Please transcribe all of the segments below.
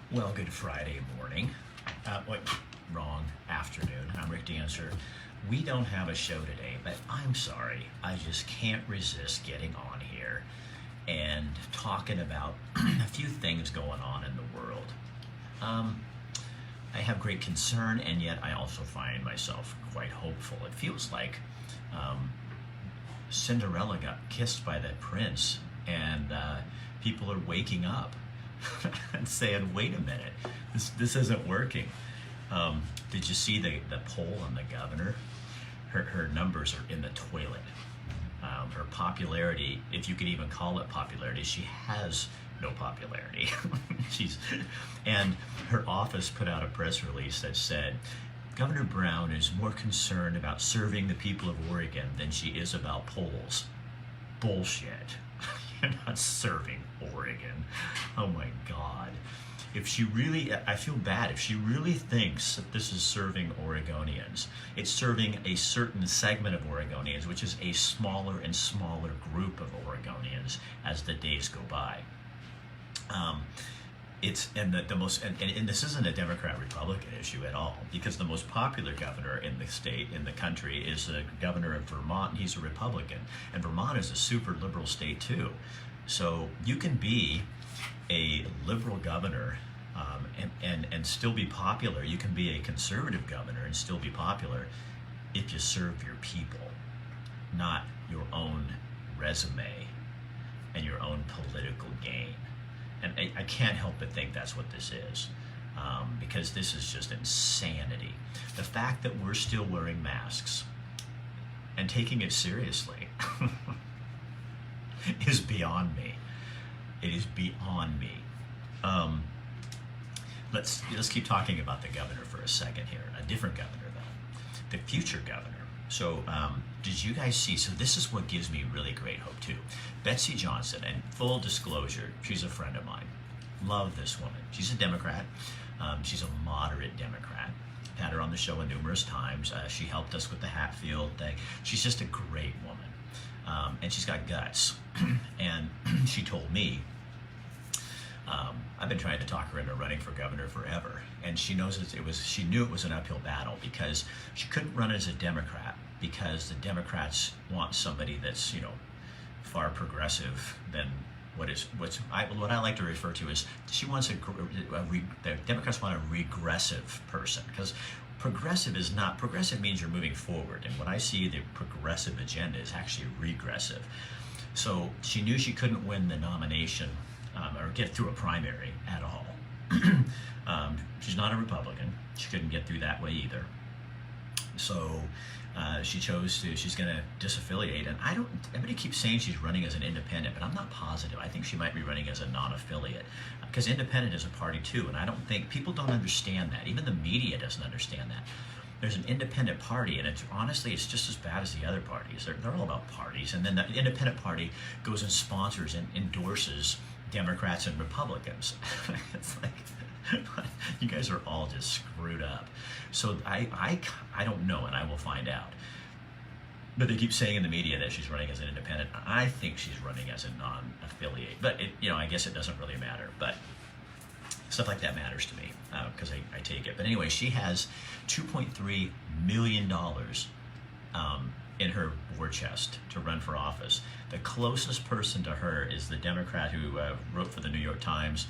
Well, good Friday morning. Wait, wrong, afternoon. I'm Rick Dancer. We don't have a show today, but I'm sorry. I just can't resist getting on here and talking about a few things going on in the world. I have great concern, and yet I also find myself quite hopeful. It feels like Cinderella got kissed by the prince, and people are waking up and saying, wait a minute, this isn't working. Did you see the poll on the governor? Her numbers are in the toilet. Her popularity, if you could even call it popularity, she has no popularity. And her office put out a press release that said, Governor Brown is more concerned about serving the people of Oregon than she is about polls. Bullshit. You're not serving Oregon. Oh my God. If she really, I feel bad, if she really thinks that this is serving Oregonians, it's serving a certain segment of Oregonians, which is a smaller and smaller group of Oregonians as the days go by. And this isn't a Democrat-Republican issue at all, because the most popular governor in the state, in the country, is the governor of Vermont, and he's a Republican. And Vermont is a super liberal state too. So you can be a liberal governor and still be popular. You can be a conservative governor and still be popular if you serve your people, not your own resume and your own political gain. And I can't help but think that's what this is, because this is just insanity. The fact that we're still wearing masks and taking it seriously is beyond me. It is beyond me. Let's keep talking about the governor for a second here. A different governor, though. The future governor. So did you guys see, so this is what gives me really great hope too. Betsy Johnson, and full disclosure, she's a friend of mine. Love this woman. She's a Democrat. She's a moderate Democrat. I've had her on the show numerous times. She helped us with the Hatfield thing. She's just a great woman. And she's got guts. And she told me, I've been trying to talk her into running for governor forever, and she knows she knew it was an uphill battle, because she couldn't run as a Democrat because the Democrats want somebody that's, far progressive than what I like to refer to as, she wants the Democrats want a regressive person, because progressive means you're moving forward, and what I see the progressive agenda is actually regressive. So she knew she couldn't win the nomination or get through a primary at all. She's not a Republican. She couldn't get through that way either. So she's going to disaffiliate. And everybody keeps saying she's running as an independent, but I'm not positive. I think she might be running as a non-affiliate, because independent is a party too. And I don't think, people don't understand that. Even the media doesn't understand that. There's an independent party, and honestly, it's just as bad as the other parties. They're all about parties. And then the independent party goes and sponsors and endorses Democrats and Republicans. It's like, you guys are all just screwed up. So I don't know, and I will find out. But they keep saying in the media that she's running as an independent. I think she's running as a non-affiliate. But I guess it doesn't really matter. But stuff like that matters to me, because I take it. But anyway, she has $2.3 million in her war chest to run for office. The closest person to her is the Democrat who wrote for the New York Times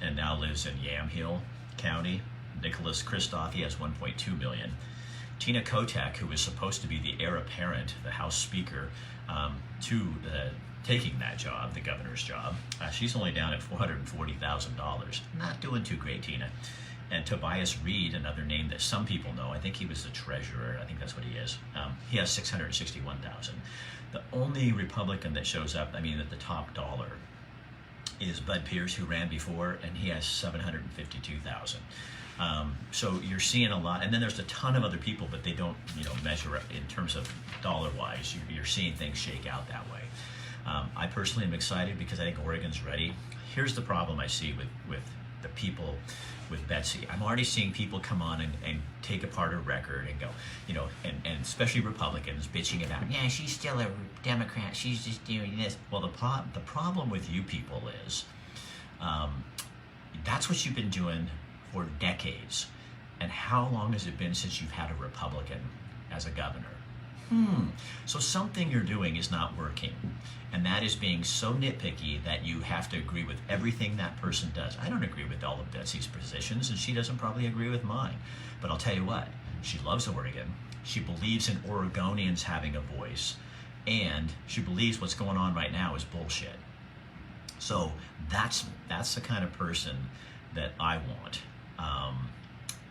and now lives in Yamhill County, Nicholas Kristof. He has $1.2 million. Tina Kotek, who was supposed to be the heir apparent, the House Speaker, to taking that job, the governor's job, she's only down at $440,000. Not doing too great, Tina. And Tobias Reed, another name that some people know, I think he was the treasurer, I think that's what he is. He has $661,000. The only Republican that shows up, at the top dollar, is Bud Pierce, who ran before, and he has $752,000. So you're seeing a lot, and then there's a ton of other people, but they don't, measure up in terms of dollar-wise. You're seeing things shake out that way. I personally am excited because I think Oregon's ready. Here's the problem I see with the people with Betsy. I'm already seeing people come on and take apart her record and go, and especially Republicans bitching about, yeah, she's still a Democrat, she's just doing this. Well, the problem with you people is That's what you've been doing for decades. And how long has it been since you've had a Republican as a governor? So something you're doing is not working. And that is being so nitpicky that you have to agree with everything that person does. I don't agree with all of Betsy's positions, and she doesn't probably agree with mine. But I'll tell you what, she loves Oregon. She believes in Oregonians having a voice. And she believes what's going on right now is bullshit. So that's the kind of person that I want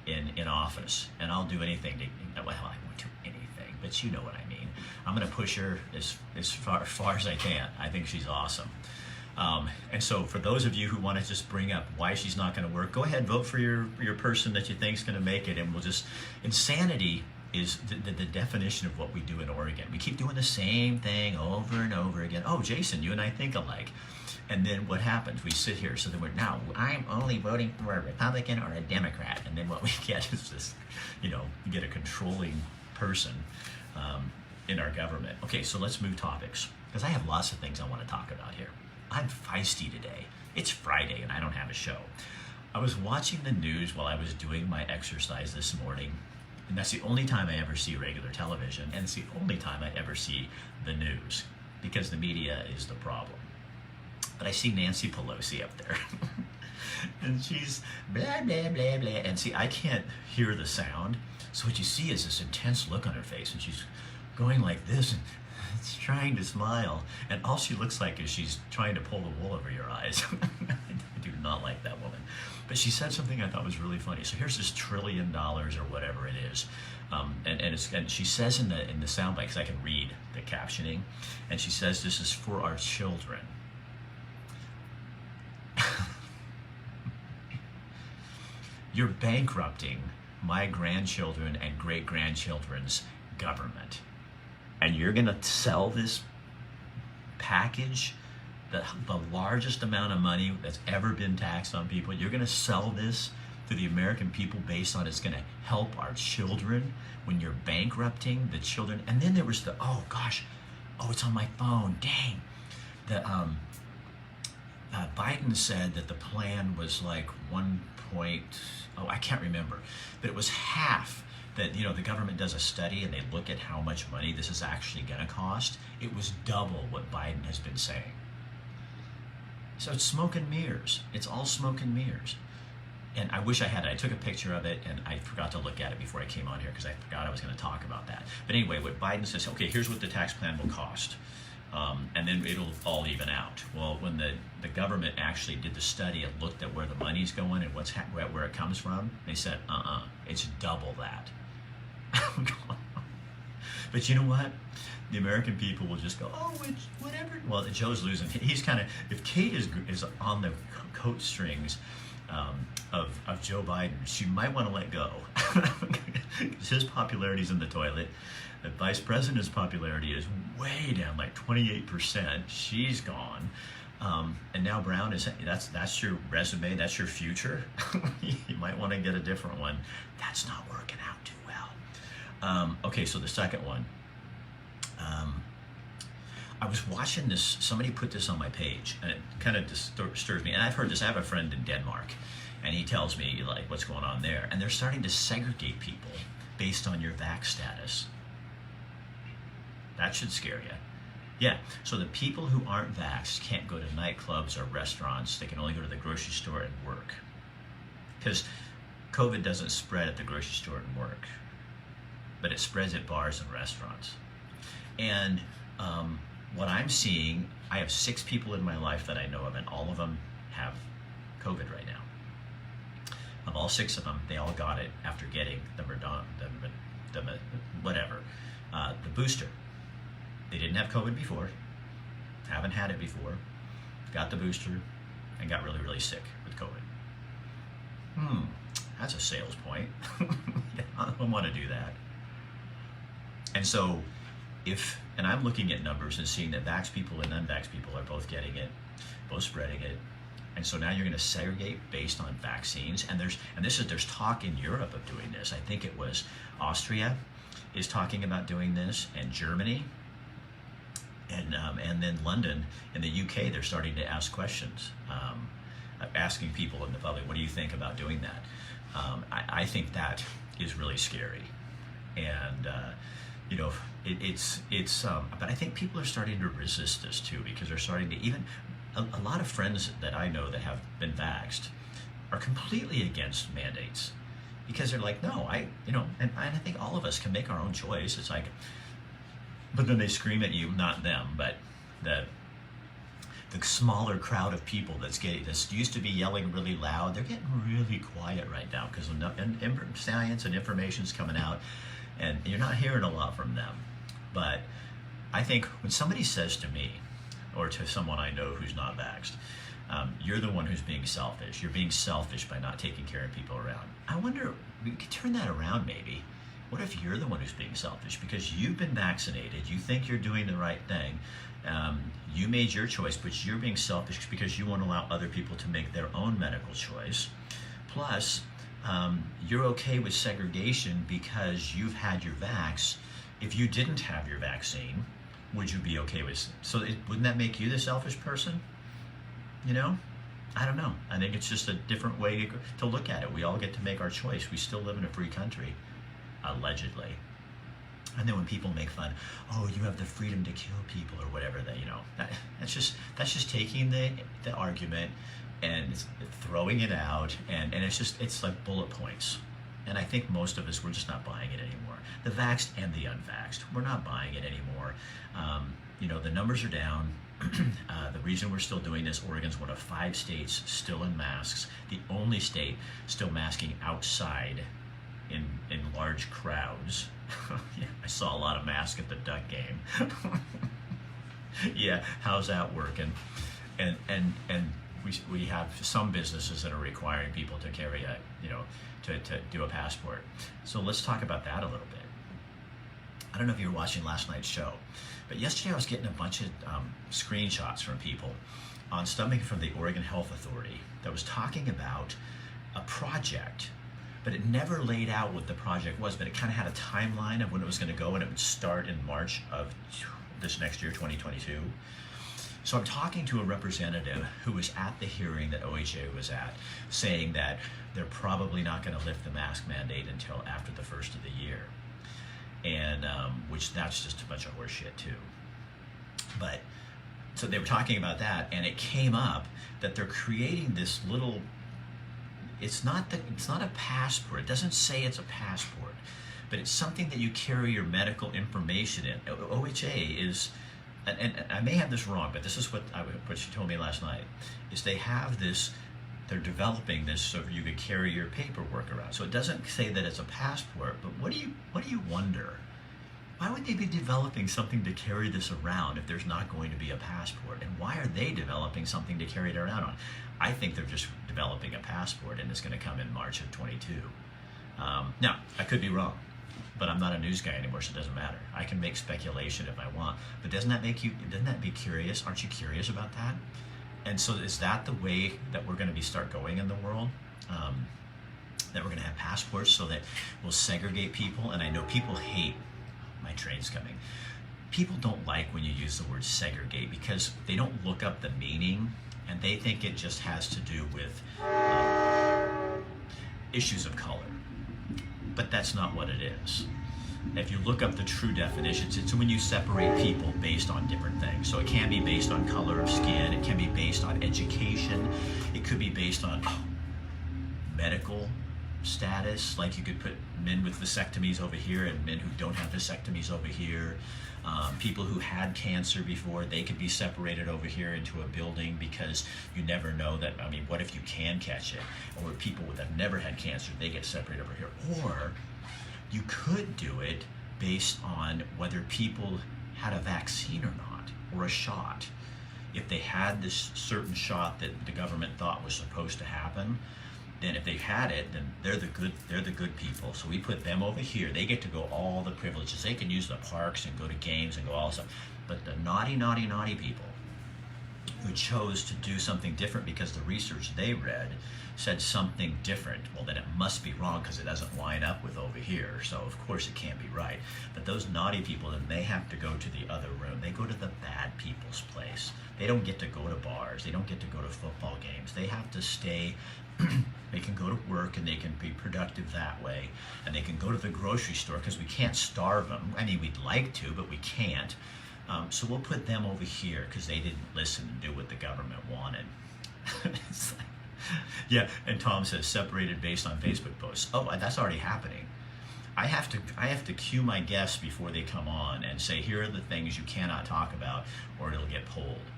in office. And I'll do anything to, well, I won't do anything, but you know what I mean. I'm going to push her as far as I can. I think she's awesome. And so for those of you who want to just bring up why she's not going to work, go ahead, vote for your person that you think is going to make it. And we'll just, insanity is the definition of what we do in Oregon. We keep doing the same thing over and over again. Oh, Jason, you and I think alike. And then what happens? We sit here, so then now I'm only voting for a Republican or a Democrat. And then what we get is this, you get a controlling person in our government. Okay, so let's move topics, because I have lots of things I want to talk about here. I'm feisty today. It's Friday and I don't have a show. I was watching the news while I was doing my exercise this morning. And that's the only time I ever see regular television, and it's the only time I ever see the news, because the media is the problem. But I see Nancy Pelosi up there, and she's blah, blah, blah, blah. And see, I can't hear the sound, so what you see is this intense look on her face, and she's going like this, and it's trying to smile, and all she looks like is she's trying to pull the wool over your eyes. I do not like that woman. But she said something I thought was really funny. So here's this $1 trillion or whatever it is, and she says in the soundbite, because I can read the captioning, and she says this is for our children. You're bankrupting my grandchildren and great-grandchildren's government, and you're going to sell this package, the largest amount of money that's ever been taxed on people. You're going to sell this to the American people based on it's going to help our children when you're bankrupting the children. And then there was it's on my phone, dang. Biden said that the plan was like I can't remember, but it was half. That the government does a study and they look at how much money this is actually going to cost. It was double what Biden has been saying. So it's smoke and mirrors. It's all smoke and mirrors. And I wish I had it. I took a picture of it and I forgot to look at it before I came on here because I forgot I was going to talk about that. But anyway, what Biden says, okay, here's what the tax plan will cost. And then it'll all even out. Well, when the government actually did the study and looked at where the money's going and where it comes from, they said, it's double that. But you know what? The American people will just go, oh, it's whatever. Well, Joe's losing. He's kind of, if Kate is on the coat strings of Joe Biden, she might want to let go. His popularity's in the toilet. The vice president's popularity is way down, like 28%. She's gone. And now Brown that's your resume, that's your future. You might want to get a different one. That's not working out too well. Okay, so the second one. I was watching this, somebody put this on my page, and it kind of disturbs me. And I've heard this, I have a friend in Denmark, and he tells me like what's going on there. And they're starting to segregate people based on your vax status. That should scare you. Yeah, so the people who aren't vaxxed can't go to nightclubs or restaurants. They can only go to the grocery store and work. Because COVID doesn't spread at the grocery store and work, but it spreads at bars and restaurants. And what I'm seeing, I have 6 people in my life that I know of, and all of them have COVID right now. Of all 6 of them, they all got it after getting the booster. They didn't have COVID before, haven't had it before, got the booster, and got really, really sick with COVID. That's a sales point. I don't want to do that. And so and I'm looking at numbers and seeing that vax people and unvax people are both getting it, both spreading it. And so now you're going to segregate based on vaccines. And there's talk in Europe of doing this. I think it was Austria is talking about doing this, and Germany. And then London in the UK, they're starting to ask questions. asking people in the public, what do you think about doing that? I think that is really scary. And, you know, but I think people are starting to resist this too, because they're starting to a lot of friends that I know that have been vaxxed are completely against mandates, because they're like, no, and I think all of us can make our own choice. It's like, but then they scream at you, not them, but the smaller crowd of people that's used to be yelling really loud, they're getting really quiet right now because science and information's coming out, and you're not hearing a lot from them. But I think when somebody says to me, or to someone I know who's not vaxxed, you're the one who's being selfish. You're being selfish by not taking care of people around. I wonder, we could turn that around maybe. What if you're the one who's being selfish because you've been vaccinated, you think you're doing the right thing, you made your choice, but you're being selfish because you want to allow other people to make their own medical choice. Plus, you're okay with segregation because you've had your vax. If you didn't have your vaccine, would you be okay with? Wouldn't that make you the selfish person? You know? I don't know. I think it's just a different way to look at it. We all get to make our choice. We still live in a free country, allegedly. And then when people make fun, oh, you have the freedom to kill people or whatever, that's just taking the argument and throwing it out, and it's like bullet points. And I think most of us, we're just not buying it anymore. The vaxxed and the unvaxxed, we're not buying it anymore. The numbers are down. The reason we're still doing this, Oregon's one of 5 states still in masks. The only state still masking outside in large crowds. Yeah, I saw a lot of masks at the Duck game. Yeah, how's that working? And we have some businesses that are requiring people to carry to do a passport. So let's talk about that a little bit. I don't know if you were watching last night's show, but yesterday I was getting a bunch of screenshots from people on something from the Oregon Health Authority that was talking about a project, but it never laid out what the project was, but it kind of had a timeline of when it was going to go, and it would start in March of this next year, 2022. So I'm talking to a representative who was at the hearing that OHA was at, saying that they're probably not going to lift the mask mandate until after the first of the year. And which that's just a bunch of horse shit too. But so they were talking about that, and it came up that they're creating this little, it's not a passport. It doesn't say it's a passport, but it's something that you carry your medical information in. OHA is, and I may have this wrong, but this is what she told me last night, is they have this, they're developing this so you could carry your paperwork around. So it doesn't say that it's a passport, but what do you wonder? Why would they be developing something to carry this around if there's not going to be a passport? And why are they developing something to carry it around on? I think they're just developing a passport, and it's going to come in March of 22. Now, I could be wrong, but I'm not a news guy anymore, so it doesn't matter. I can make speculation if I want, but doesn't that be curious? Aren't you curious about that? And so is that the way that we're going to start going in the world? That we're going to have passports so that we'll segregate people? And I know people hate, my train's coming. People don't like when you use the word segregate because they don't look up the meaning, and they think it just has to do with issues of color. But that's not what it is. If you look up the true definitions, it's when you separate people based on different things. So it can be based on color of skin, it can be based on education, it could be based on medical status, like you could put men with vasectomies over here and men who don't have vasectomies over here. People who had cancer before, they could be separated over here into a building because you never know that, what if you can catch it? Or people that have never had cancer, they get separated over here. Or you could do it based on whether people had a vaccine or not, or a shot. If they had this certain shot that the government thought was supposed to happen, then if they had it, then they're the good people. So we put them over here. They get to go all the privileges. They can use the parks and go to games and go all stuff. But the naughty people who chose to do something different because the research they read said something different, well, then it must be wrong because it doesn't line up with over here. So of course it can't be right. But those naughty people, then they have to go to the other room. They go to the bad people's place. They don't get to go to bars. They don't get to go to football games. They have to stay. They can go to work and they can be productive that way. And they can go to the grocery store because we can't starve them. I mean, we'd like to, but we can't. So we'll put them over here because they didn't listen and do what the government wanted. It's like, yeah, and Tom says separated based on Facebook posts. Oh, that's already happening. I have to cue my guests before they come on and say, here are the things you cannot talk about or it'll get pulled.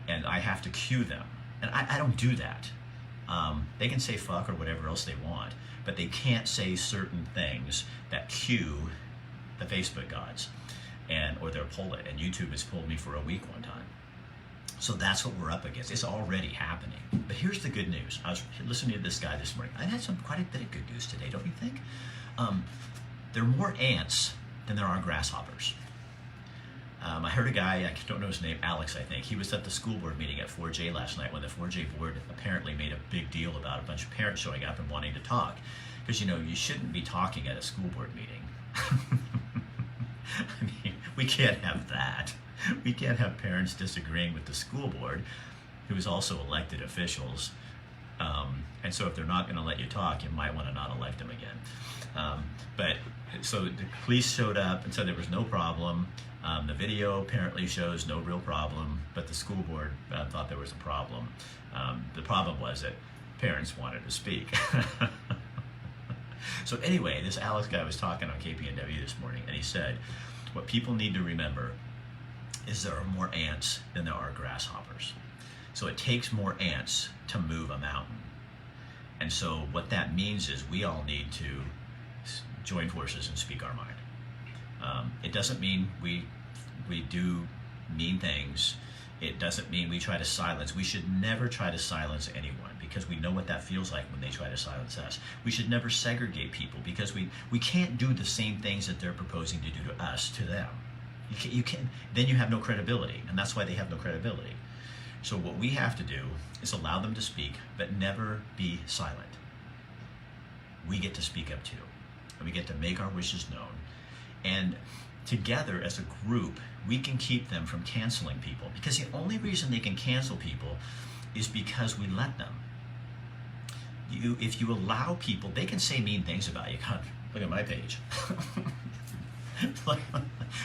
And I have to cue them. And I don't do that. They can say fuck or whatever else they want, but they can't say certain things that cue the Facebook gods, or they'll pull it. And YouTube has pulled me for a week one time. So that's what we're up against. It's already happening. But here's the good news. I was listening to this guy this morning. I had quite a bit of good news today, don't you think? There are more ants than there are grasshoppers. I heard a guy, I don't know his name, Alex, I think. He was at the school board meeting at 4J last night when the 4J board apparently made a big deal about a bunch of parents showing up and wanting to talk. Because, you shouldn't be talking at a school board meeting. I mean, we can't have that. We can't have parents disagreeing with the school board, who is also elected officials. And so if they're not going to let you talk, you might want to not elect them again. But so the police showed up and said there was no problem. The video apparently shows no real problem, but the school board thought there was a problem. The problem was that parents wanted to speak. So anyway, this Alex guy was talking on KPNW this morning, and he said, what people need to remember is there are more ants than there are grasshoppers. So it takes more ants to move a mountain. And so what that means is we all need to join forces and speak our mind. It doesn't mean we do mean things. It doesn't mean we try to silence. We should never try to silence anyone because we know what that feels like when they try to silence us. We should never segregate people because we can't do the same things that they're proposing to do to us, to them. You can't, then you have no credibility, and that's why they have no credibility. So what we have to do is allow them to speak, but never be silent. We get to speak up too, and we get to make our wishes known. And together as a group, we can keep them from canceling people, because the only reason they can cancel people is because we let them. If you allow people, they can say mean things about you. God, look at my page.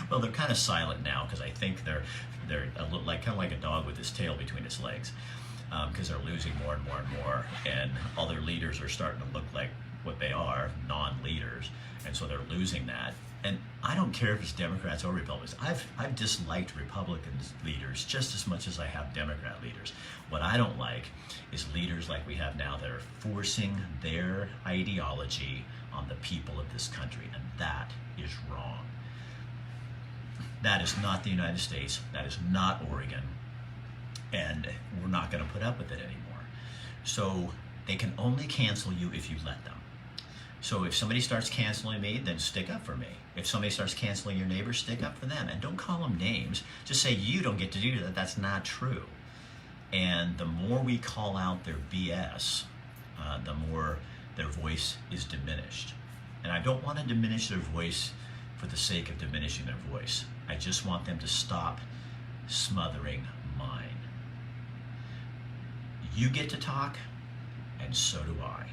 Well, they're kind of silent now because I think they're a little kind of like a dog with his tail between its legs, because they're losing more and more and more, and all their leaders are starting to look like what they are, non-leaders, and so they're losing that. And I don't care if it's Democrats or Republicans. I've disliked Republican leaders just as much as I have Democrat leaders. What I don't like is leaders like we have now that are forcing their ideology on the people of this country, and that is wrong. That is not the United States. That is not Oregon. And we're not going to put up with it anymore. So they can only cancel you if you let them. So if somebody starts canceling me, then stick up for me. If somebody starts canceling your neighbors, stick up for them. And don't call them names. Just say, you don't get to do that. That's not true. And the more we call out their BS, the more their voice is diminished. And I don't want to diminish their voice for the sake of diminishing their voice. I just want them to stop smothering mine. You get to talk, and so do I.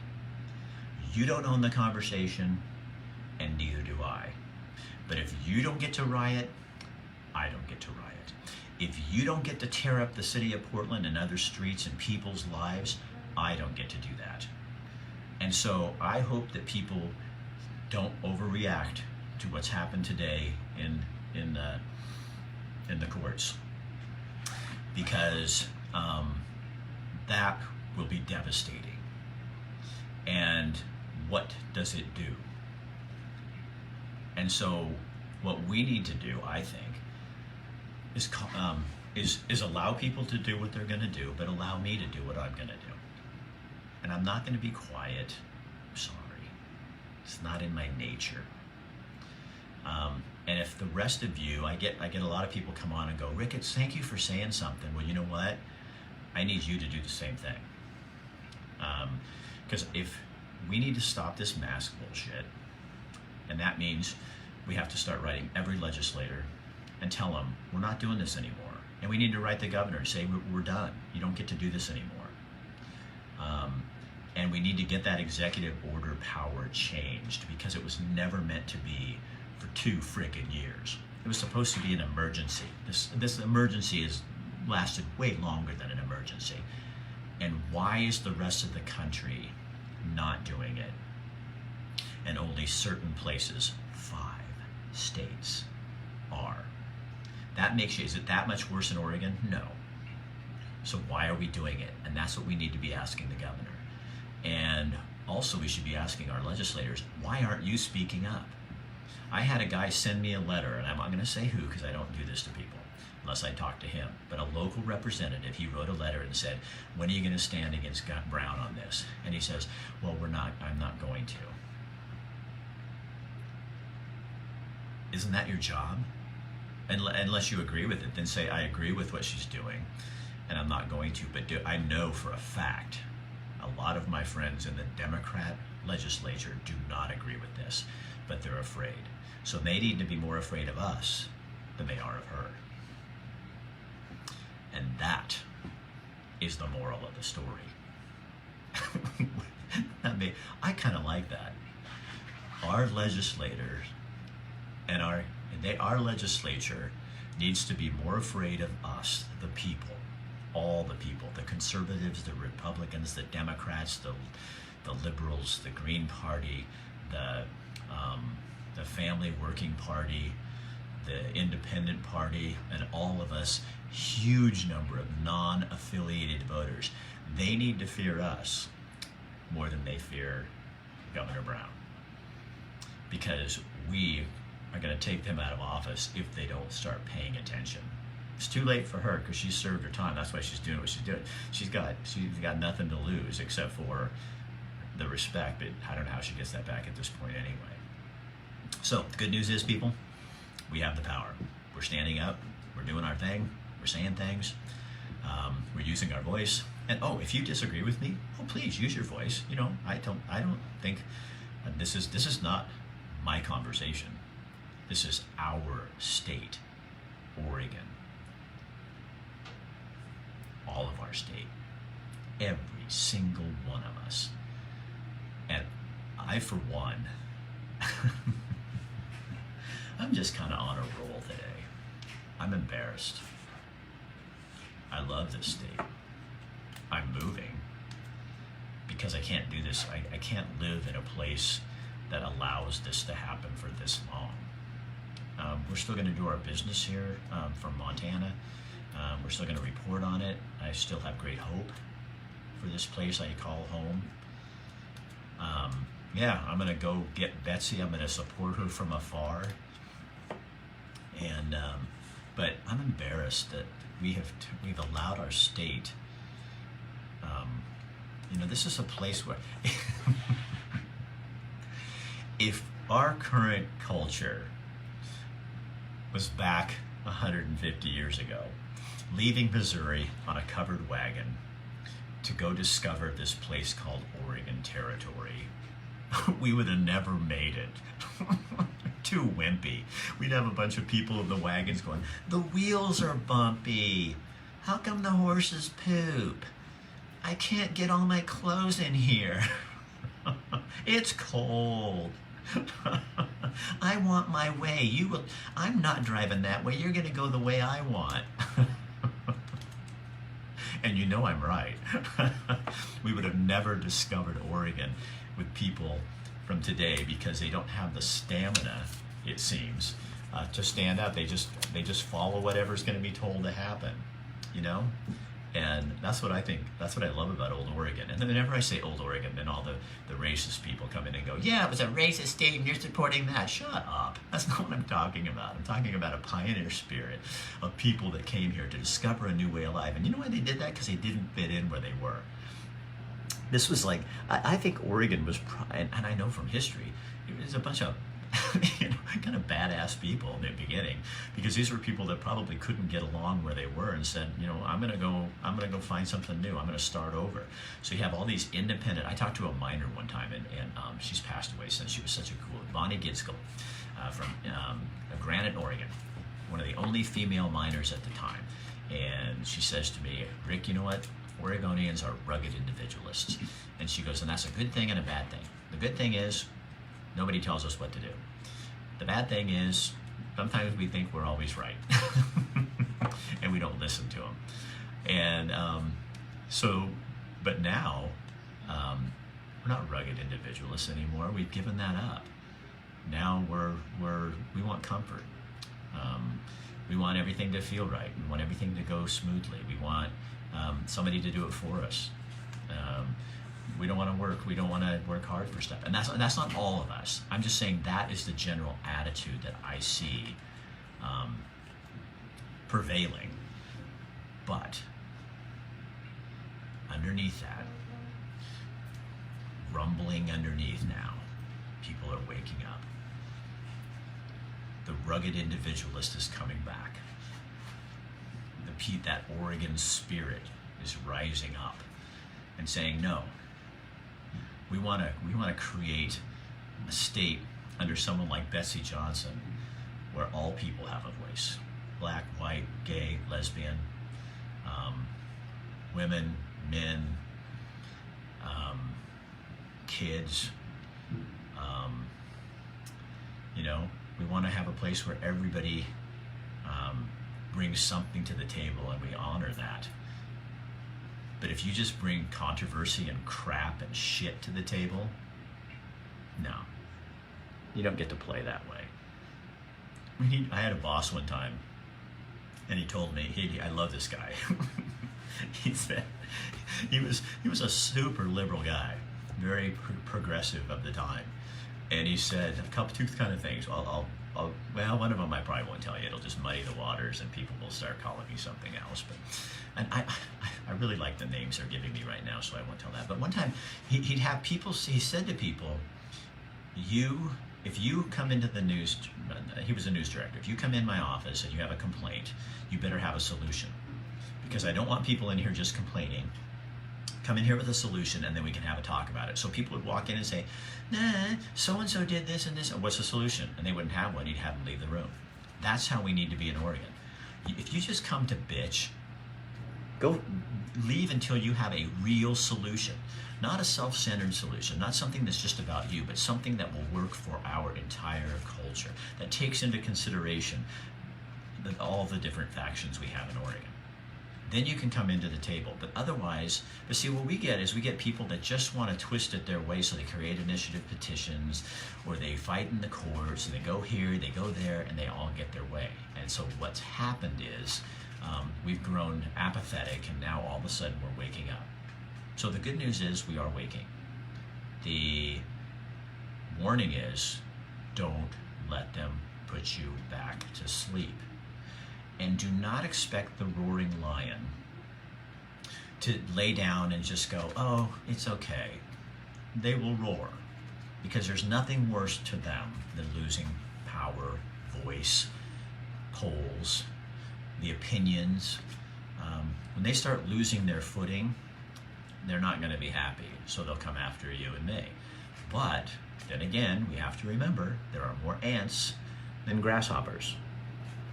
You don't own the conversation, and neither do I. But if you don't get to riot, I don't get to riot. If you don't get to tear up the city of Portland and other streets and people's lives, I don't get to do that. And so I hope that people don't overreact to what's happened today in the courts, because that will be devastating. And what does it do? And so what we need to do, I think, is allow people to do what they're going to do, but allow me to do what I'm going to do. And I'm not going to be quiet. I'm sorry. It's not in my nature. And if the rest of you, I get a lot of people come on and go, Ricketts, thank you for saying something. Well, you know what? I need you to do the same thing. Because if we need to stop this mask bullshit, and that means we have to start writing every legislator and tell them we're not doing this anymore. And we need to write the governor and say we're done. You don't get to do this anymore. And we need to get that executive order power changed, because it was never meant to be for 2 frickin' years. It was supposed to be an emergency. This emergency has lasted way longer than an emergency. And why is the rest of the country not doing it? And only certain places, 5 states, are. That makes you, is it that much worse in Oregon? No. So why are we doing it? And that's what we need to be asking the governor. And also we should be asking our legislators, why aren't you speaking up? I had a guy send me a letter, and I'm not going to say who because I don't do this to people unless I talk to him, but a local representative, he wrote a letter and said, when are you going to stand against Brown on this? And he says, well, I'm not going to. Isn't that your job? Unless you agree with it, then say, I agree with what she's doing, and I'm not going to. But I know for a fact, a lot of my friends in the Democrat legislature do not agree with this, but they're afraid. So they need to be more afraid of us than they are of her. And that is the moral of the story. I kind of like that. Our legislators and our legislature needs to be more afraid of us, the people, all the people, the conservatives, the Republicans, the Democrats, the liberals, the Green Party, the Family Working Party, the Independent Party, and all of us, huge number of non-affiliated voters. They need to fear us more than they fear Governor Brown, because we are going to take them out of office if they don't start paying attention. It's too late for her because she's served her time. That's why she's doing what she's doing. She's got nothing to lose except for the respect, but I don't know how she gets that back at this point anyway. So the good news is, people, we have the power. We're standing up. We're doing our thing. We're saying things. We're using our voice. And if you disagree with me, please use your voice. I don't think this is not my conversation. This is our state, Oregon. All of our state. Every single one of us. And I, for one, I'm just kind of on a roll today. I'm embarrassed. I love this state. I'm moving because I can't do this. I can't live in a place that allows this to happen for this long. We're still going to do our business here from Montana. We're still going to report on it. I still have great hope for this place I call home. I'm going to go get Betsy. I'm going to support her from afar. And but I'm embarrassed that we've allowed our state. This is a place where if our current culture was back 150 years ago, leaving Missouri on a covered wagon to go discover this place called Oregon Territory, we would have never made it. Too wimpy. We'd have a bunch of people in the wagons going, the wheels are bumpy. How come the horses poop? I can't get all my clothes in here. It's cold. I want my way. I'm not driving that way. You're going to go the way I want. And I'm right. We would have never discovered Oregon with people from today because they don't have the stamina, it seems, to stand up. They just follow whatever's going to be told to happen, And that's what I think. That's what I love about Old Oregon. And then whenever I say Old Oregon, then all the racist people come in and go, yeah, it was a racist state and you're supporting that. Shut up. That's not what I'm talking about. I'm talking about a pioneer spirit of people that came here to discover a new way of life. And you know why they did that? Because they didn't fit in where they were. This was like, I think Oregon was, and I know from history, it was a bunch of kind of badass people in the beginning, because these were people that probably couldn't get along where they were and said, I'm gonna go find something new. I'm gonna start over. So you have all these independent. I talked to a miner one time, and she's passed away since. She was such a cool Bonnie Gitskill from Granite, Oregon, one of the only female miners at the time. And she says to me, Rick, you know what? Oregonians are rugged individualists. And she goes, and that's a good thing and a bad thing. The good thing is nobody tells us what to do. The bad thing is sometimes we think we're always right and we don't listen to them. And but now we're not rugged individualists anymore. We've given that up. Now we want comfort. We want everything to feel right. We want everything to go smoothly. We want somebody to do it for us. We don't want to work. We don't want to work hard for stuff. And that's not all of us. I'm just saying that is the general attitude that I see prevailing. But underneath that, rumbling underneath now, people are waking up. The rugged individualist is coming back. That Oregon spirit is rising up and saying, no, we want to create a state under someone like Betsy Johnson where all people have a voice. Black, white, gay, lesbian, women, men, kids. We want to have a place where everybody brings something to the table, and we honor that. But if you just bring controversy and crap and shit to the table, no, you don't get to play that way. I had a boss one time, and he told me, I love this guy. He said he was a super liberal guy, very progressive of the time, and he said two kind of things. Well, one of them I probably won't tell you. It'll just muddy the waters, and people will start calling me something else. And I really like the names they're giving me right now, so I won't tell that. But one time, he'd have people. He said to people, if you come into the news, he was a news director. If you come in my office and you have a complaint, you better have a solution, because I don't want people in here just complaining. Come in here with a solution, and then we can have a talk about it. So people would walk in and say, nah, so-and-so did this and this. What's the solution? And they wouldn't have one. He'd have them leave the room. That's how we need to be in Oregon. If you just come to bitch, go leave until you have a real solution. Not a self-centered solution, not something that's just about you, but something that will work for our entire culture, that takes into consideration all the different factions we have in Oregon. Then you can come into the table. But otherwise, see, what we get is we get people that just want to twist it their way, so they create initiative petitions, or they fight in the courts, and they go here, they go there, and they all get their way. And so what's happened is we've grown apathetic, and now all of a sudden we're waking up. So the good news is we are waking. The warning is, don't let them put you back to sleep. And do not expect the roaring lion to lay down and just go, oh, it's okay. They will roar, because there's nothing worse to them than losing power, voice, polls, the opinions. When they start losing their footing, they're not going to be happy, so they'll come after you and me. But then again, we have to remember there are more ants than grasshoppers.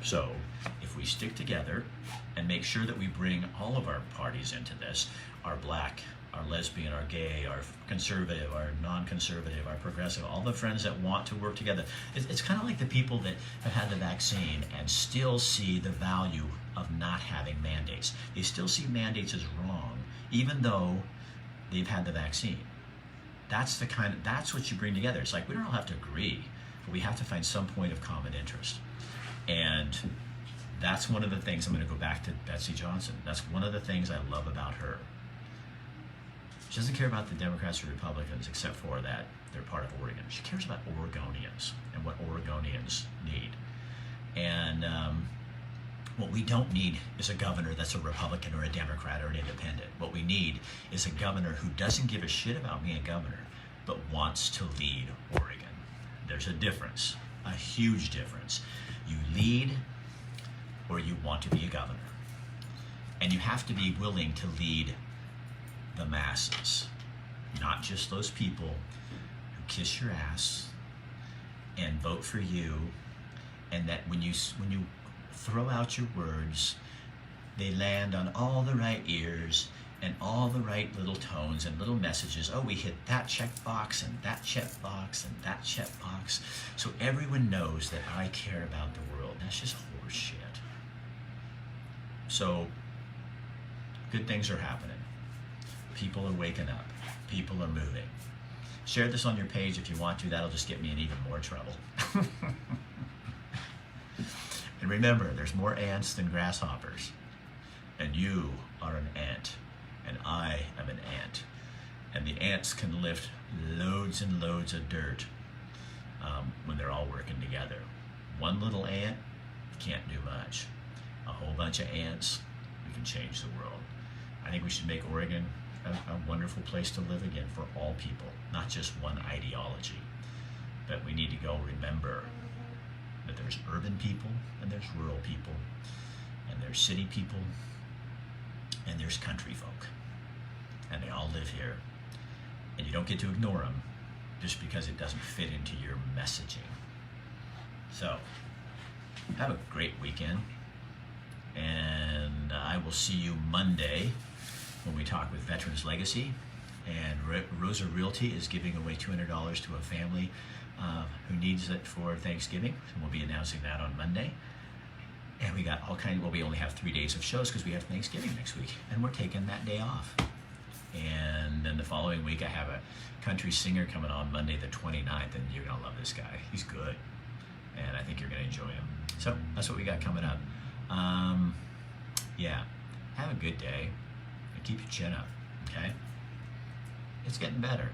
So if we stick together and make sure that we bring all of our parties into this, our black, our lesbian, our gay, our conservative, our non-conservative, our progressive, all the friends that want to work together. It's kind of like the people that have had the vaccine and still see the value of not having mandates. They still see mandates as wrong, even though they've had the vaccine. That's what you bring together. It's like we don't all have to agree, but we have to find some point of common interest. And that's one of the things, I'm going to go back to Betsy Johnson. That's one of the things I love about her. She doesn't care about the Democrats or Republicans, except for that they're part of Oregon. She cares about Oregonians and what Oregonians need. And what we don't need is a governor that's a Republican or a Democrat or an independent. What we need is a governor who doesn't give a shit about being a governor, but wants to lead Oregon. There's a difference. A huge difference. You lead or you want to be a governor. And you have to be willing to lead the masses, not just those people who kiss your ass and vote for you, and that when you throw out your words, they land on all the right ears and all the right little tones and little messages. Oh, we hit that checkbox and that checkbox and that checkbox, so everyone knows that I care about the world. That's just horse shit. So good things are happening. People are waking up. People are moving. Share this on your page if you want to. That'll just get me in even more trouble. And remember, there's more ants than grasshoppers. And you are an ant. And I am an ant. And the ants can lift loads and loads of dirt when they're all working together. One little ant can't do much. A whole bunch of ants, we can change the world. I think we should make Oregon a wonderful place to live again for all people, not just one ideology. But we need to go remember that there's urban people and there's rural people and there's city people and there's country folk. And they all live here. And you don't get to ignore them just because it doesn't fit into your messaging. So, have a great weekend. And I will see you Monday when we talk with Veterans Legacy. And Rosa Realty is giving away $200 to a family who needs it for Thanksgiving. So we'll be announcing that on Monday. And we got all kinds, well, we only have 3 days of shows because we have Thanksgiving next week. And we're taking that day off. And then the following week I have a country singer coming on Monday the 29th. And you're going to love this guy. He's good. And I think you're going to enjoy him. So that's what we got coming up. Yeah, have a good day and keep your chin up, okay? It's getting better.